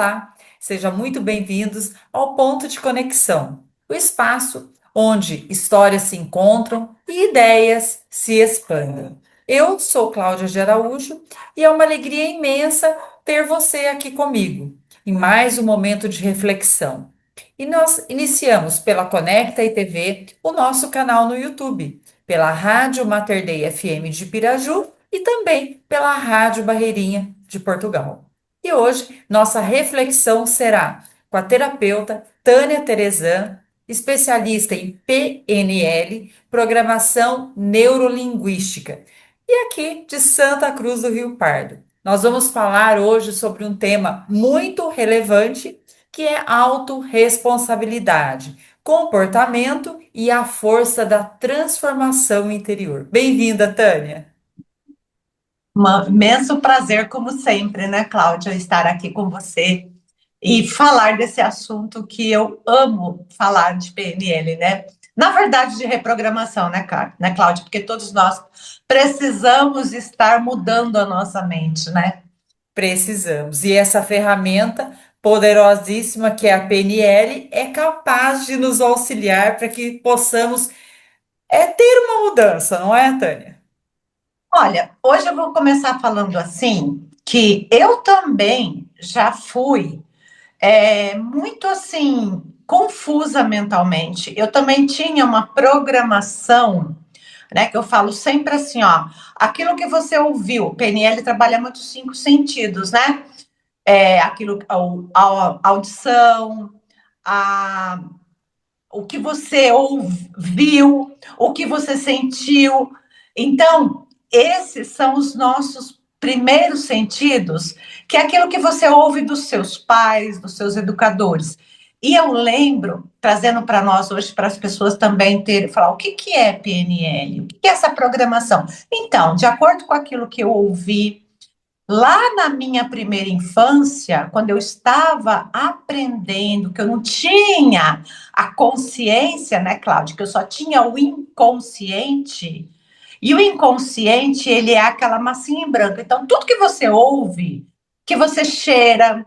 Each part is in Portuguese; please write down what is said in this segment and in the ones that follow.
Olá, sejam muito bem-vindos ao Ponto de Conexão, o espaço onde histórias se encontram e ideias se expandem. Eu sou Cláudia de Araújo e é uma alegria imensa ter você aqui comigo em mais um momento de reflexão. E nós iniciamos pela Conecta e TV o nosso canal no YouTube, pela Rádio Mater Dei FM de Piraju e também pela Rádio Barreirinha de Portugal. E hoje nossa reflexão será com a terapeuta Tânia Terezan, especialista em PNL, Programação Neurolinguística, e aqui de Santa Cruz do Rio Pardo. Nós vamos falar hoje sobre um tema muito relevante, que é autorresponsabilidade, comportamento e a força da transformação interior. Bem-vinda, Tânia. Um imenso prazer, como sempre, né, Cláudia, estar aqui com você e falar desse assunto que eu amo falar de PNL, né? Na verdade, de reprogramação, né, Cláudia? Porque todos nós precisamos estar mudando a nossa mente, né? Precisamos. E essa ferramenta poderosíssima que é a PNL é capaz de nos auxiliar para que possamos ter uma mudança, não é, Tânia? Olha, hoje eu vou começar falando assim, que eu também já fui muito assim, confusa mentalmente. Eu também tinha uma programação, né? Que eu falo sempre assim, ó, aquilo que você ouviu, o PNL trabalha muito os cinco sentidos, né? Aquilo, a audição, a, o que você ouviu, o que você sentiu. Então, esses são os nossos primeiros sentidos, que é aquilo que você ouve dos seus pais, dos seus educadores. E eu lembro, trazendo para nós hoje, para as pessoas também terem, falar o que, que é PNL, o que, que é essa programação. Então, de acordo com aquilo que eu ouvi, lá na minha primeira infância, quando eu estava aprendendo, que eu não tinha a consciência, né, Cláudia, que eu só tinha o inconsciente, e o inconsciente, ele é aquela massinha em branco. Então, tudo que você ouve, que você cheira,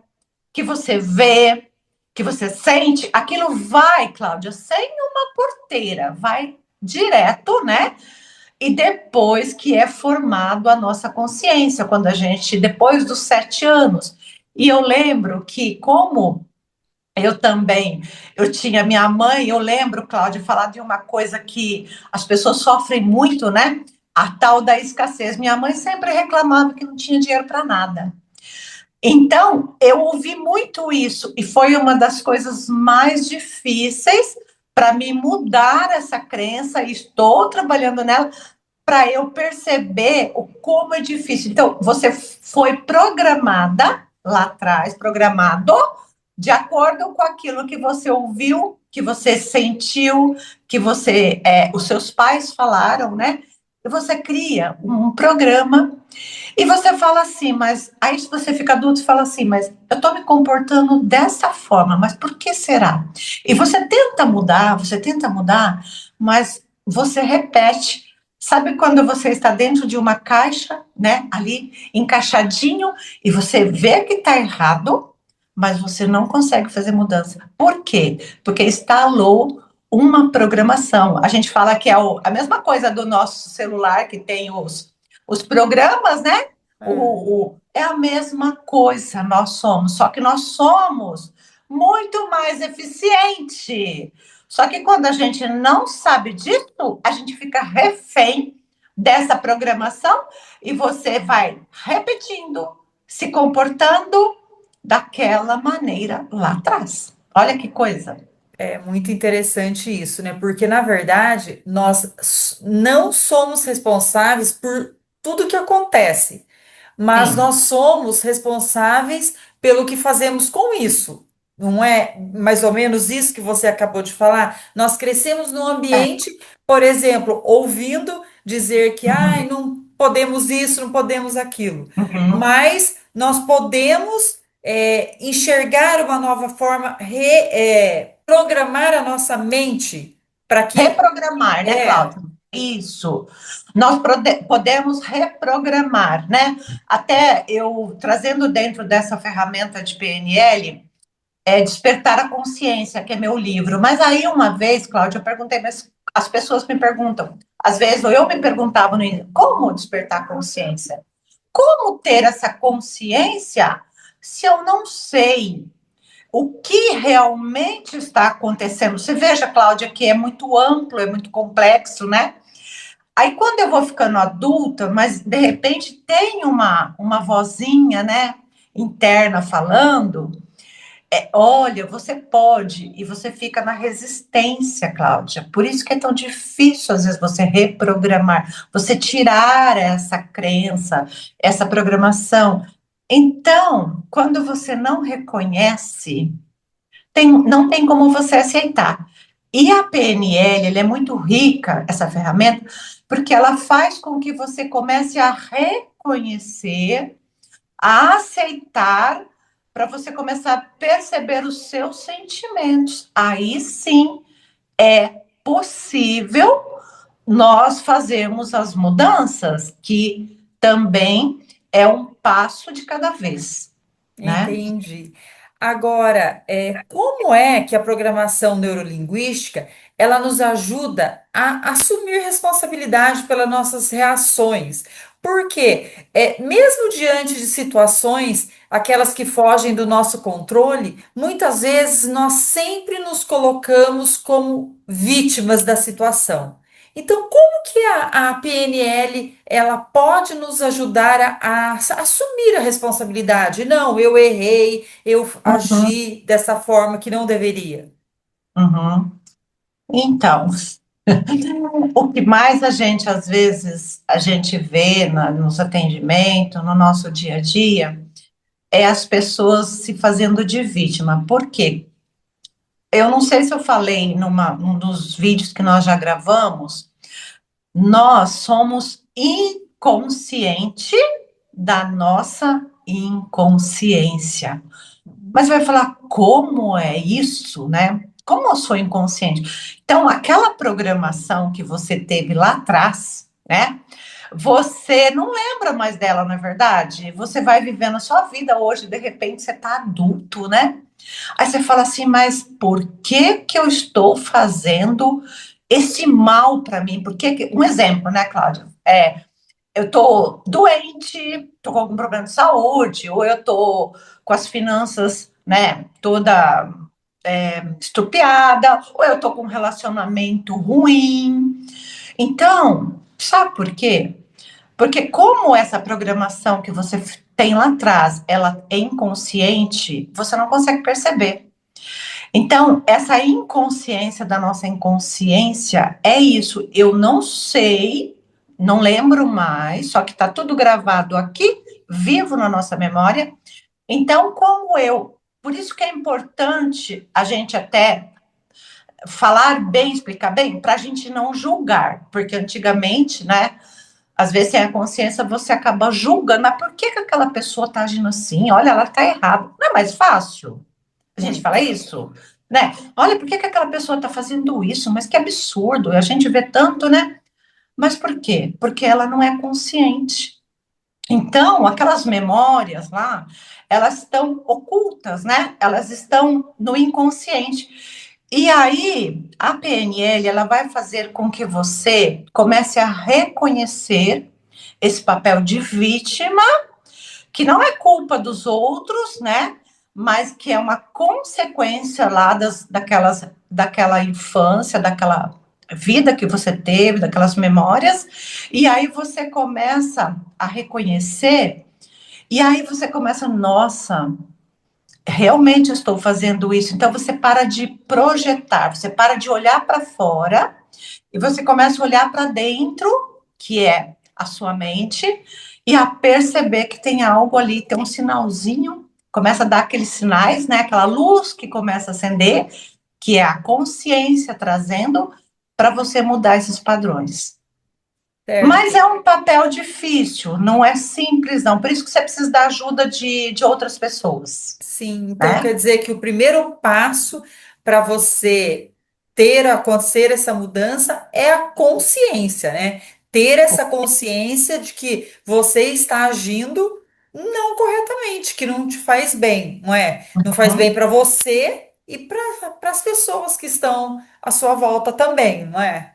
que você vê, que você sente, aquilo vai, Cláudia, sem uma porteira, vai direto, né? E depois que é formado a nossa consciência, quando a gente, depois dos 7 anos. E eu lembro que, como eu também, eu tinha minha mãe, eu lembro, Cláudia, falar de uma coisa que as pessoas sofrem muito, né? A tal da escassez. Minha mãe sempre reclamava que não tinha dinheiro para nada. Então, eu ouvi muito isso, e foi uma das coisas mais difíceis para me mudar essa crença, e estou trabalhando nela, para eu perceber o como é difícil. Então, você foi programada lá atrás, programado de acordo com aquilo que você ouviu, que você sentiu, que os seus pais falaram, né? E você cria um programa e você fala assim, mas aí se você fica adulto e fala assim, mas eu estou me comportando dessa forma, mas por que será? E você tenta mudar, mas você repete. Sabe quando você está dentro de uma caixa, né, ali, encaixadinho, e você vê que está errado, mas você não consegue fazer mudança. Por quê? Porque instalou uma programação. A gente fala que é a mesma coisa do nosso celular, que tem os programas, né? É a mesma coisa, nós somos, só que nós somos muito mais eficiente. Só que quando a gente não sabe disso, a gente fica refém dessa programação e você vai repetindo, se comportando daquela maneira lá atrás. Olha que coisa. É muito interessante isso, né? Porque, na verdade, nós não somos responsáveis por tudo que acontece, mas Sim. nós somos responsáveis pelo que fazemos com isso. Não é mais ou menos isso que você acabou de falar? Nós crescemos num É. ambiente, por exemplo, ouvindo dizer que ai, Uhum. não podemos isso, não podemos aquilo, Uhum. mas nós podemos enxergar uma nova forma, programar a nossa mente para que Reprogramar, né, é, Cláudia? Isso. Nós podemos reprogramar, né? Até eu trazendo dentro dessa ferramenta de PNL, Despertar a Consciência, que é meu livro. Mas aí, uma vez, Cláudia, eu perguntei, mas as pessoas me perguntam, às vezes, ou eu me perguntava no início, como despertar a consciência? Como ter essa consciência se eu não sei o que realmente está acontecendo? Você veja, Cláudia, que é muito amplo, é muito complexo, né? Aí, quando eu vou ficando adulta, mas de repente tem uma vozinha, né, interna falando, olha, você pode, e você fica na resistência, Cláudia. Por isso que é tão difícil, às vezes, você reprogramar, você tirar essa crença, essa programação. Então, quando você não reconhece, não tem como você aceitar. E a PNL, ela é muito rica, essa ferramenta, porque ela faz com que você comece a reconhecer, a aceitar, para você começar a perceber os seus sentimentos. Aí sim é possível nós fazermos as mudanças, que também é um passo de cada vez, né? Entendi. Agora, como é que a programação neurolinguística ela nos ajuda a assumir responsabilidade pelas nossas reações? Porque, mesmo diante de situações, aquelas que fogem do nosso controle, muitas vezes nós sempre nos colocamos como vítimas da situação. Então, como que a PNL ela pode nos ajudar a assumir a responsabilidade? Não, eu errei, eu Uhum, agi dessa forma que não deveria. uhum. Então, o que mais às vezes, a gente vê nos atendimentos, no nosso dia a dia, é as pessoas se fazendo de vítima. Por quê? Eu não sei se eu falei num dos vídeos que nós já gravamos, nós somos inconsciente da nossa inconsciência. Mas vai falar, como é isso, né? Como eu sou inconsciente? Então, aquela programação que você teve lá atrás, né? Você não lembra mais dela, não é verdade? Você vai vivendo a sua vida hoje, de repente você está adulto, né? Aí você fala assim, mas por que que eu estou fazendo esse mal para mim? Um exemplo, né, Cláudia? Eu tô doente, tô com algum problema de saúde, ou eu tô com as finanças, né, toda estrupiada, ou eu tô com um relacionamento ruim. Então, sabe por quê? Porque como essa programação que você tem lá atrás, ela é inconsciente, você não consegue perceber. Então, essa inconsciência da nossa inconsciência é isso. Eu não sei, não lembro mais, só que está tudo gravado aqui, vivo na nossa memória. Então, como eu. Por isso que é importante a gente até falar bem, explicar bem, para a gente não julgar. Porque antigamente, né? Às vezes, sem a consciência, você acaba julgando. Mas por que, que aquela pessoa está agindo assim? Olha, ela está errada. Não é mais fácil? A gente fala Muito. isso, né? Olha, por que que aquela pessoa está fazendo isso? Mas que absurdo! A gente vê tanto, né? Mas por quê? Porque ela não é consciente. Então, aquelas memórias lá, elas estão ocultas, né? Elas estão no inconsciente. E aí, a PNL, ela vai fazer com que você comece a reconhecer esse papel de vítima, que não é culpa dos outros, né? Mas que é uma consequência lá daquela infância, daquela vida que você teve, daquelas memórias, e aí você começa a reconhecer, e aí você começa, nossa, realmente eu estou fazendo isso. Então você para de projetar, você para de olhar para fora e você começa a olhar para dentro, que é a sua mente, e a perceber que tem algo ali, tem um sinalzinho, começa a dar aqueles sinais, né? Aquela luz que começa a acender, que é a consciência trazendo para você mudar esses padrões. Mas Certo. é um papel difícil, não é simples, não. Por isso que você precisa da ajuda de outras pessoas, Sim, então né? quer dizer que o primeiro passo para você acontecer essa mudança é a consciência, né? Ter essa consciência de que você está agindo não corretamente, que não te faz bem, não é? Não faz bem Hum? para você e para as pessoas que estão à sua volta também, não é?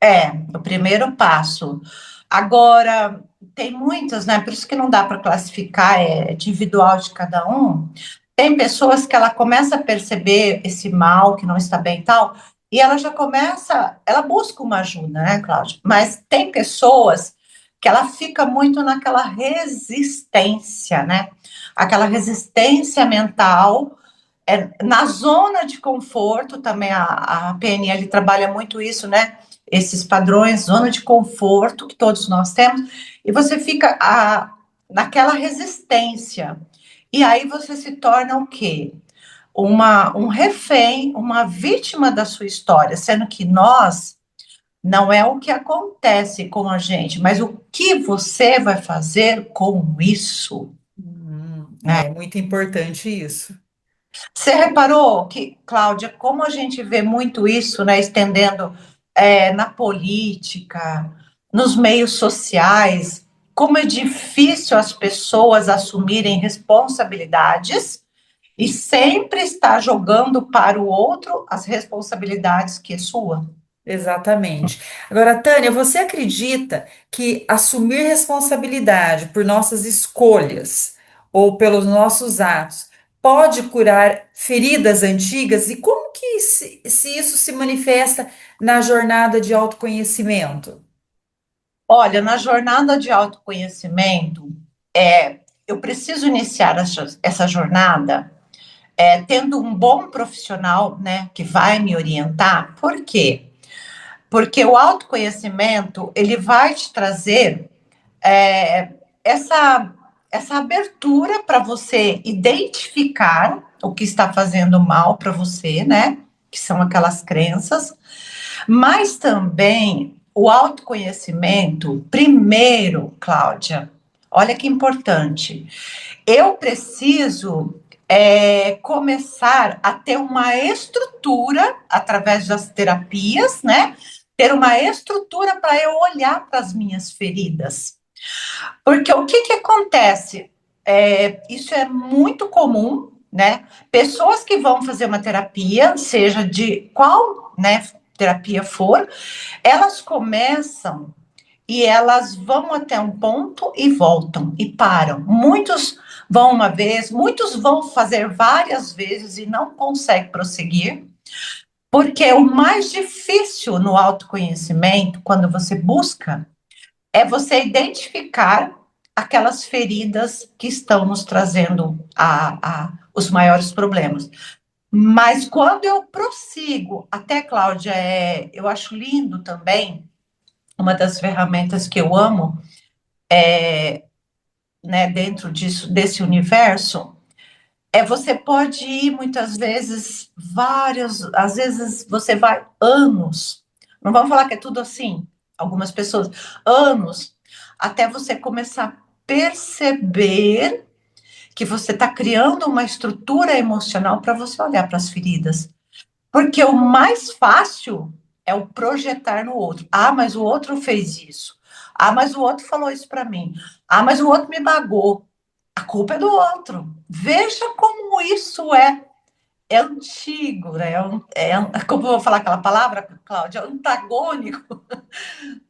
É, o primeiro passo. Agora, tem muitas, né? Por isso que não dá para classificar, é individual de cada um. Tem pessoas que ela começa a perceber esse mal que não está bem e tal, e ela já começa, ela busca uma ajuda, né, Cláudia? Mas tem pessoas que ela fica muito naquela resistência, né? Aquela resistência mental na zona de conforto também a PNL trabalha muito isso, né? Esses padrões, zona de conforto que todos nós temos, e você fica naquela resistência. E aí você se torna o quê? Um refém, uma vítima da sua história, sendo que nós não é o que acontece com a gente, mas o que você vai fazer com isso, né? É muito importante isso. Você reparou que, Cláudia, como a gente vê muito isso, né, estendendo na política, nos meios sociais, como é difícil as pessoas assumirem responsabilidades e sempre está jogando para o outro as responsabilidades que é sua. Exatamente. Agora, Tânia, você acredita que assumir responsabilidade por nossas escolhas ou pelos nossos atos pode curar feridas antigas? E como que se isso se manifesta na jornada de autoconhecimento? Olha, na jornada de autoconhecimento, eu preciso iniciar essa jornada tendo um bom profissional, né, que vai me orientar. Por quê? Porque o autoconhecimento, ele vai te trazer é, essa, essa abertura para você identificar o que está fazendo mal para você, né? Que são aquelas crenças, mas também o autoconhecimento, primeiro, Cláudia, olha que importante, eu preciso começar a ter uma estrutura através das terapias, né? Ter uma estrutura para eu olhar para as minhas feridas. Porque o que acontece? Isso é muito comum, né? Pessoas que vão fazer uma terapia, seja de qual, né, terapia for, elas começam e elas vão até um ponto e voltam e param. Muitos vão uma vez, muitos vão fazer várias vezes e não conseguem prosseguir, porque o mais difícil no autoconhecimento, quando você busca, é você identificar aquelas feridas que estão nos trazendo os maiores problemas. Mas quando eu prossigo, até Cláudia, eu acho lindo também, uma das ferramentas que eu amo, né, dentro desse universo, você pode ir muitas vezes, às vezes você vai anos, não vamos falar que é tudo assim, algumas pessoas, anos, até você começar a perceber que você está criando uma estrutura emocional para você olhar para as feridas. Porque o mais fácil é o projetar no outro. Ah, mas o outro fez isso. Ah, mas o outro falou isso para mim. Ah, mas o outro me bagou. A culpa é do outro. Veja como isso é antigo, né? Como eu vou falar aquela palavra, Cláudia? Antagônico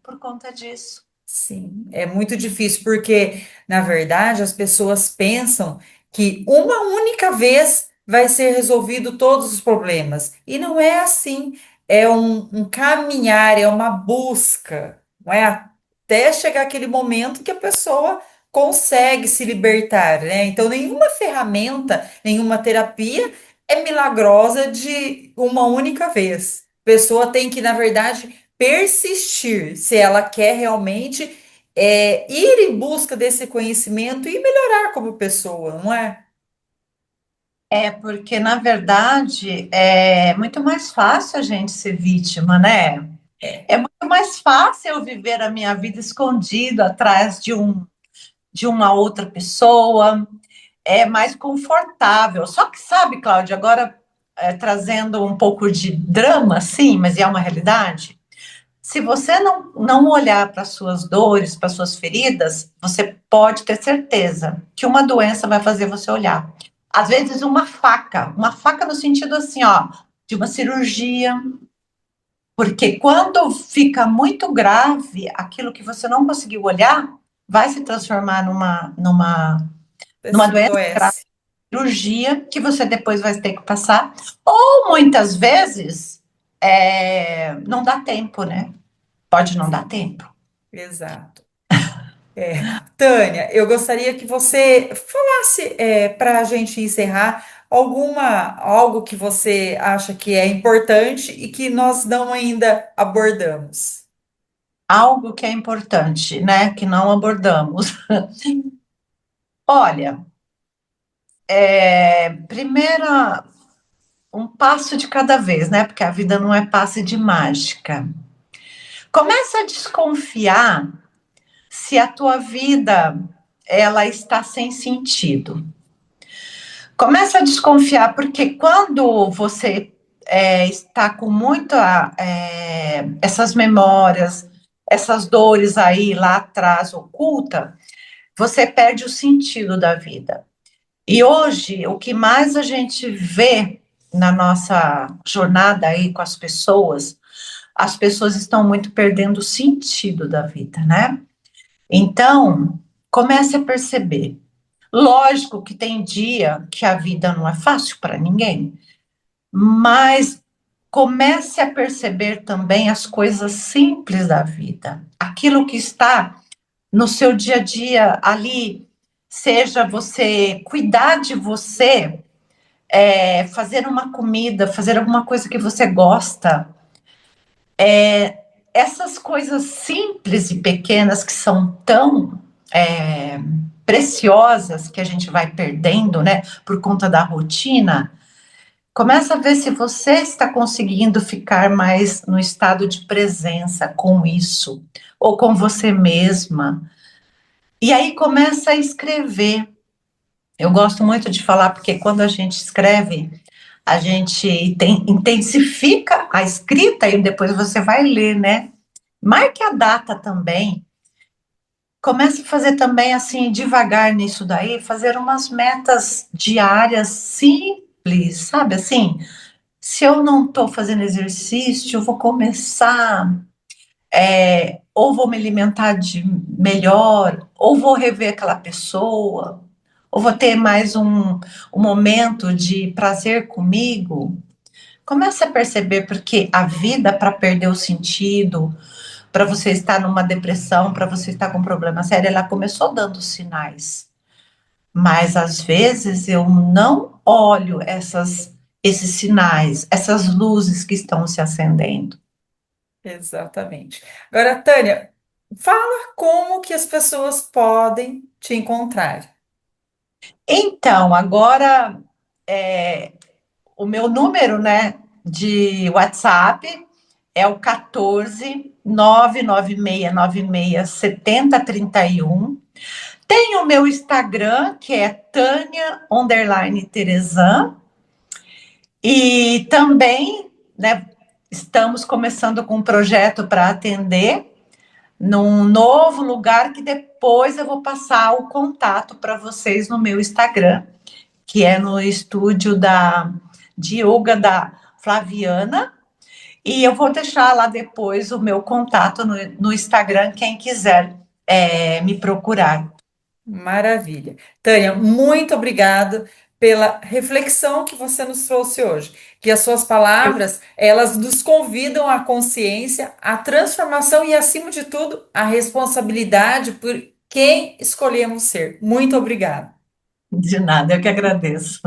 por conta disso. Sim, é muito difícil porque, na verdade, as pessoas pensam que uma única vez vai ser resolvido todos os problemas. E não é assim. É um caminhar, é uma busca, não é? Até chegar aquele momento que a pessoa consegue se libertar, né? Então, nenhuma ferramenta, nenhuma terapia é milagrosa de uma única vez. A pessoa tem que, na verdade, persistir, se ela quer realmente ir em busca desse conhecimento e melhorar como pessoa, não é? Porque, na verdade, é muito mais fácil a gente ser vítima, né? É, É muito mais fácil eu viver a minha vida escondido atrás de uma outra pessoa, é mais confortável. Só que, sabe, Cláudia, agora trazendo um pouco de drama, sim, mas é uma realidade. Se você não olhar para as suas dores, para as suas feridas, você pode ter certeza que uma doença vai fazer você olhar. Às vezes, uma faca no sentido assim, ó, de uma cirurgia, porque quando fica muito grave, aquilo que você não conseguiu olhar vai se transformar numa Pessoa doença grave, adoece. cirurgia, que você depois vai ter que passar. Ou muitas vezes não dá tempo, né? Pode não dar tempo. Exato. Tânia, eu gostaria que você falasse para a gente encerrar algo que você acha que é importante e que nós não ainda abordamos. Algo que é importante, né? Que não abordamos. Olha, primeira, um passo de cada vez, né? Porque a vida não é passe de mágica. Começa a desconfiar se a tua vida ela está sem sentido. Começa a desconfiar porque quando você está com muita essas memórias, essas dores aí lá atrás oculta, você perde o sentido da vida. E hoje o que mais a gente vê na nossa jornada aí com as pessoas estão muito perdendo o sentido da vida, né? Então, comece a perceber. Lógico que tem dia que a vida não é fácil para ninguém, mas comece a perceber também as coisas simples da vida. Aquilo que está no seu dia a dia ali, seja você cuidar de você, fazer uma comida, fazer alguma coisa que você gosta. Essas coisas simples e pequenas que são tão preciosas que a gente vai perdendo, né, por conta da rotina. Começa a ver se você está conseguindo ficar mais no estado de presença com isso, ou com você mesma. E aí começa a escrever. Eu gosto muito de falar, porque quando a gente escreve, a gente intensifica a escrita e depois você vai ler, né? Marque a data também. Comece a fazer também assim, devagar nisso daí, fazer umas metas diárias simples, sabe assim? Se eu não estou fazendo exercício, eu vou começar, ou vou me alimentar de melhor, ou vou rever aquela pessoa, ou vou ter mais um momento de prazer comigo. Comece a perceber, porque a vida, para perder o sentido, para você estar numa depressão, para você estar com um problema sério, ela começou dando sinais. Mas às vezes eu não olho esses sinais, essas luzes que estão se acendendo. Exatamente. Agora, Tânia, fala como que as pessoas podem te encontrar. Então, agora o meu número, né, de WhatsApp é o 14 99696 7031. Tem o meu Instagram, que é Tânia Teresan. E também, né, estamos começando com um projeto para atender num novo lugar que depois eu vou passar o contato para vocês no meu Instagram, que é no estúdio de yoga da Flaviana. E eu vou deixar lá depois o meu contato no Instagram, quem quiser me procurar. Maravilha. Tânia, muito obrigado pela reflexão que você nos trouxe hoje. Que as suas Eu, palavras, elas nos convidam à consciência, à transformação e, acima de tudo, à responsabilidade por quem escolhemos ser. Muito obrigada. de nada, eu que agradeço.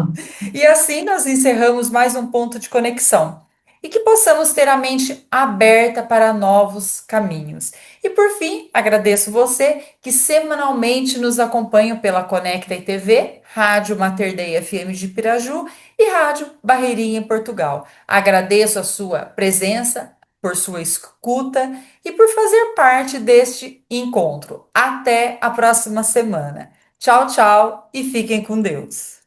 E assim nós encerramos mais um ponto de conexão. E que possamos ter a mente aberta para novos caminhos. E por fim, agradeço você que semanalmente nos acompanha pela Conecta TV, Rádio Mater Dei FM de Piraju e Rádio Barreirinha em Portugal. Agradeço a sua presença, por sua escuta e por fazer parte deste encontro. Até a próxima semana. Tchau, tchau e fiquem com Deus.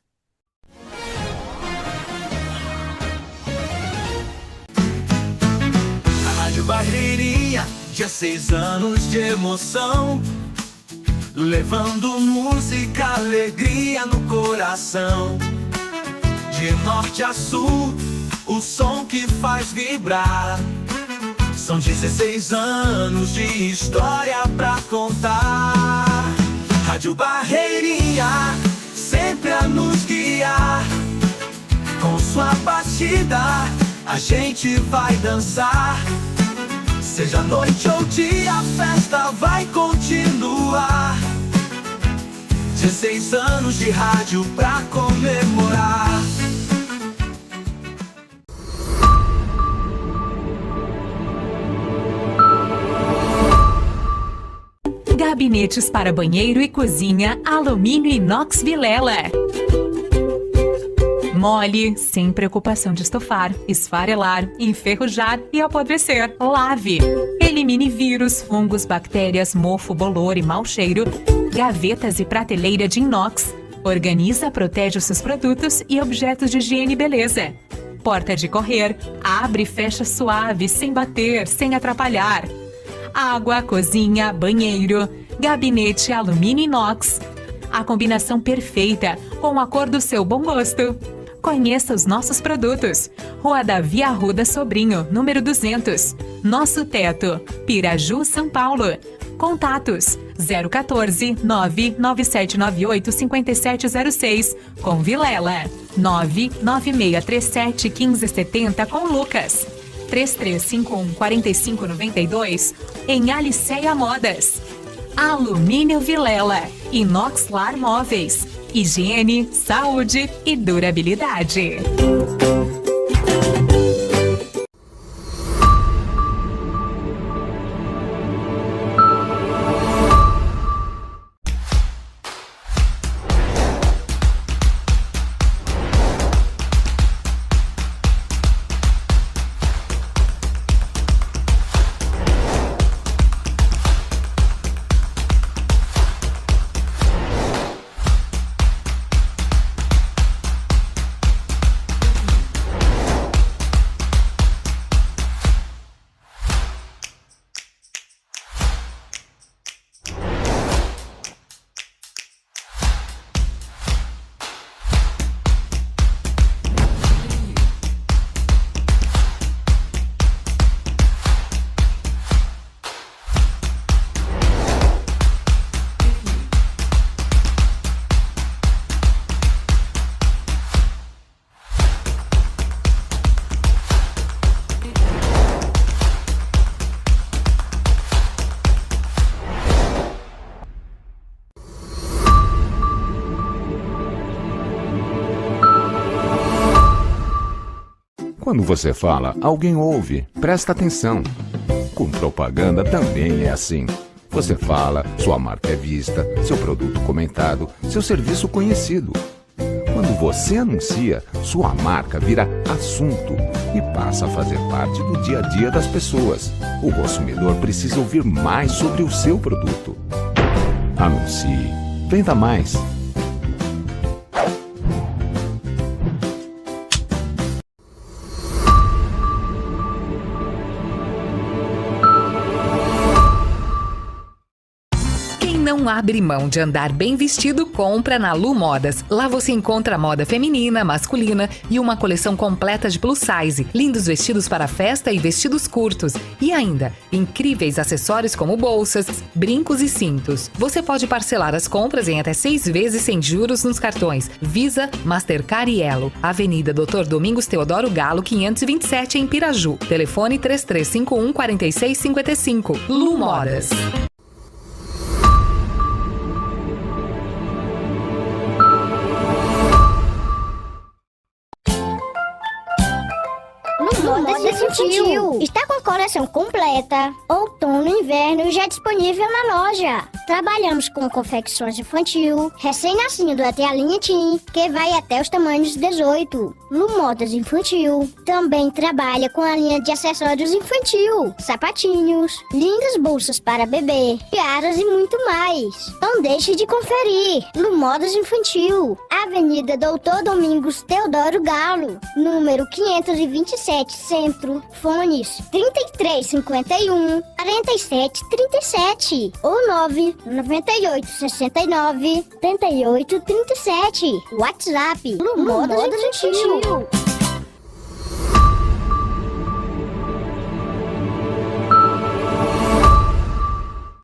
Rádio Barreirinha, 16 anos de emoção, levando música, alegria no coração. De norte a sul, o som que faz vibrar. São 16 anos de história pra contar. Rádio Barreirinha, sempre a nos guiar. Com sua batida, a gente vai dançar. Seja noite ou dia, a festa vai continuar. 16 anos de rádio pra comemorar. Gabinetes para banheiro e cozinha, alumínio inox Vilela. Mole, sem preocupação de estofar, esfarelar, enferrujar e apodrecer. Lave. Elimine vírus, fungos, bactérias, mofo, bolor e mau cheiro. Gavetas e prateleira de inox. Organiza, protege os seus produtos e objetos de higiene e beleza. Porta de correr. Abre e fecha suave, sem bater, sem atrapalhar. Água, cozinha, banheiro, gabinete alumínio inox. A combinação perfeita, com a cor do seu bom gosto. Conheça os nossos produtos. Rua Davi Arruda Sobrinho, número 200. Nosso Teto, Piraju, São Paulo. Contatos 014 99798 5706 com Vilela, 99637 1570 com Lucas, 3351 4592 em Aliceia Modas. Alumínio Vilela, Inoxlar Móveis, higiene, saúde e durabilidade. Quando você fala, alguém ouve, presta atenção. Com propaganda também é assim. Você fala, sua marca é vista, seu produto comentado, seu serviço conhecido. Quando você anuncia, sua marca vira assunto e passa a fazer parte do dia a dia das pessoas. O consumidor precisa ouvir mais sobre o seu produto. Anuncie. Venda mais. Não abre mão de andar bem vestido, compra na Lu Modas. Lá você encontra moda feminina, masculina e uma coleção completa de plus size, lindos vestidos para festa e vestidos curtos. E ainda, incríveis acessórios como bolsas, brincos e cintos. Você pode parcelar as compras em até 6 vezes sem juros nos cartões Visa, Mastercard e Elo. Avenida Dr. Domingos Teodoro Galo, 527 em Piraju. Telefone 3351 4655. Lu Modas. Modas Infantil. Está com a coleção completa. Outono e inverno já disponível na loja. Trabalhamos com confecções infantil, recém-nascido até a linha Teen, que vai até os tamanhos 18. Lu Modas Infantil também trabalha com a linha de acessórios infantil, sapatinhos, lindas bolsas para bebê, tiaras e muito mais. Não deixe de conferir. Lu Modas Infantil, Avenida Doutor Domingos Teodoro Galo, número 527 Centro, fone telefones 3351 4737 ou 998 69 38 37. WhatsApp no modo gentil.